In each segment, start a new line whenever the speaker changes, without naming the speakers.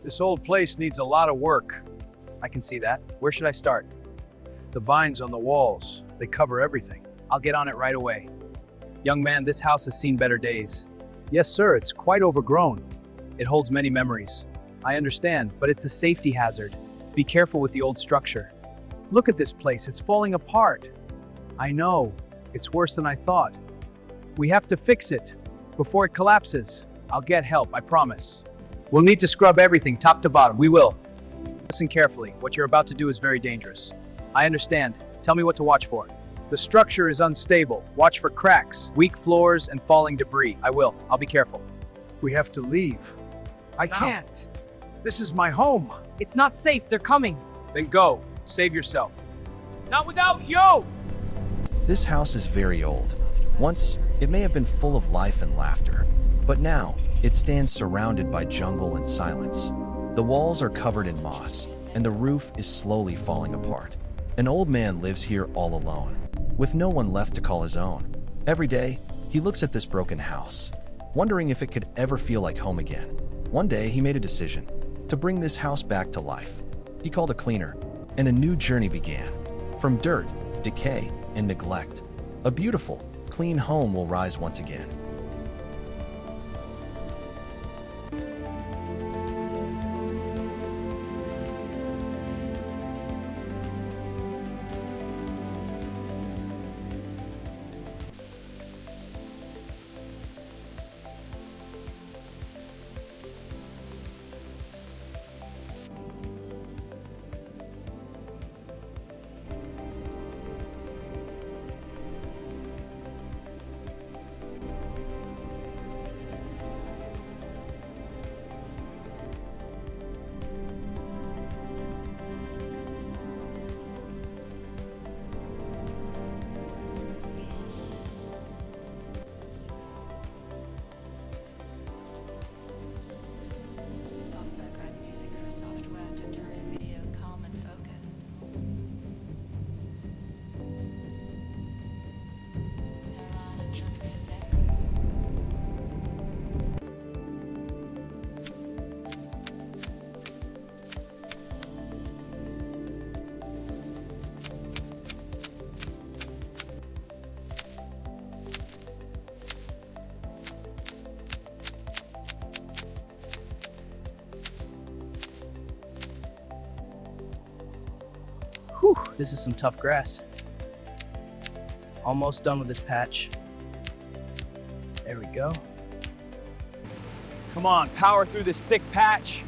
This old place needs a lot of work.
I can see that. Where should I start?
The vines on the walls, they cover everything.
I'll get on it right away. Young man, this house has seen better days.
Yes, sir, it's quite overgrown.
It holds many memories. I understand, but it's a safety hazard. Be careful with the old structure.
Look at this place, it's falling apart. I know, it's worse than I thought. We have to fix it before it collapses.
I'll get help, I promise. We'll need to scrub everything top to bottom. We will. Listen carefully. What you're about to do is very dangerous. I understand. Tell me what to watch for.
The structure is unstable. Watch for cracks.
Weak floors and falling debris. I will. I'll be careful.
We have to leave.
I can't.
This is my home.
It's not safe. They're coming.
Then go. Save yourself.
Not without you!
This house is very old. Once, it may have been full of life and laughter, but now, it stands surrounded by jungle and silence. The walls are covered in moss, and the roof is slowly falling apart. An old man lives here all alone, with no one left to call his own. Every day, he looks at this broken house, wondering if it could ever feel like home again. One day, he made a decision to bring this house back to life. He called a cleaner, and a new journey began. From dirt, decay, and neglect, a beautiful, clean home will rise once again.
Software guide music for software to turn video calm and focused. Nirvana Trunk Music.
Whew, this is some tough grass. Almost done with this patch. There we go.
Come on, power through this thick patch.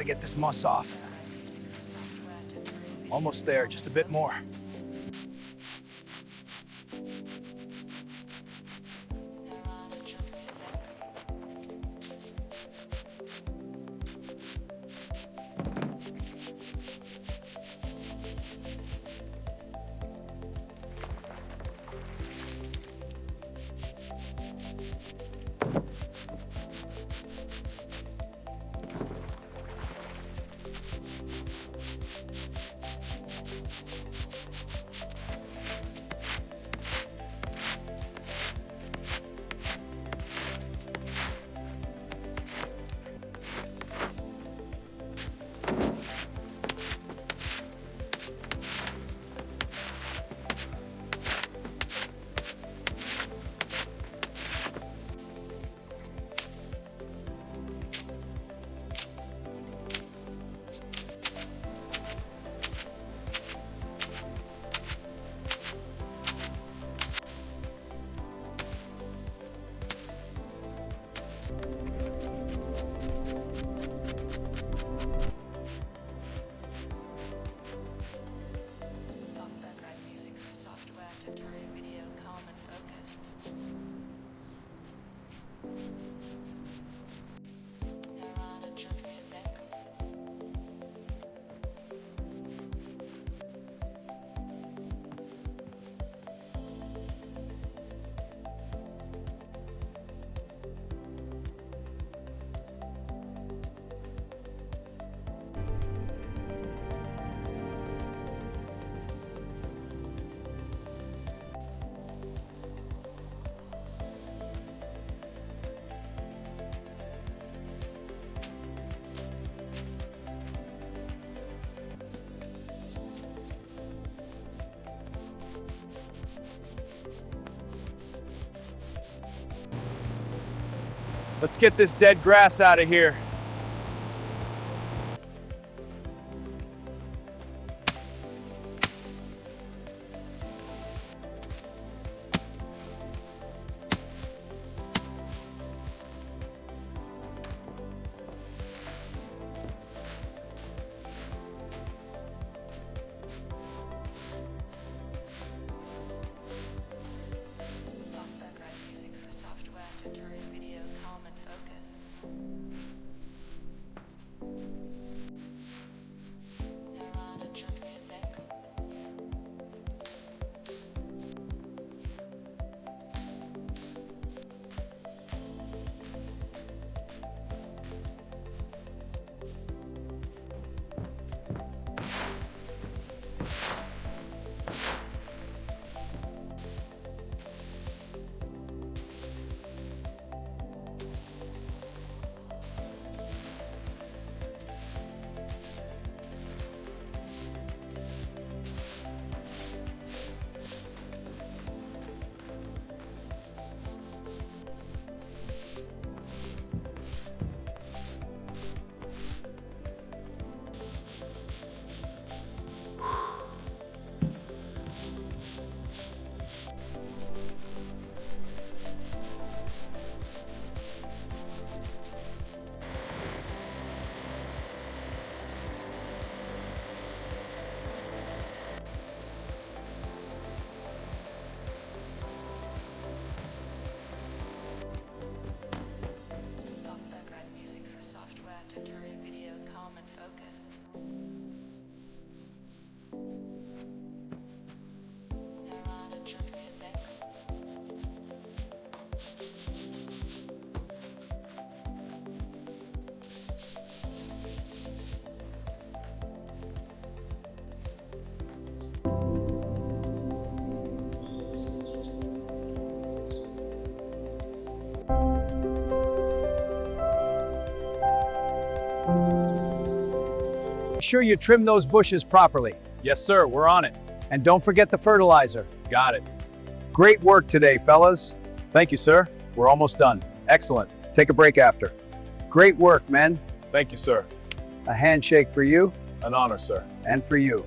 Gotta get this moss off. Almost there, just a bit more.
Soft background music for software to turn video calm and focused. Nirvana church music.
Let's get this dead grass out of here.
Soft background music for software to turn video calm and focused. Nirvana church music. Soft background music for software to turn video calm and focused. Nirvana church music.
Make sure you trim those bushes properly.
Yes, sir, we're on it.
And don't forget the fertilizer.
Got it.
Great work today, fellas.
Thank you, sir. We're almost done.
Excellent. Take a break after. Great work, men.
Thank you, sir.
A handshake for you
An honor, sir.
and for you.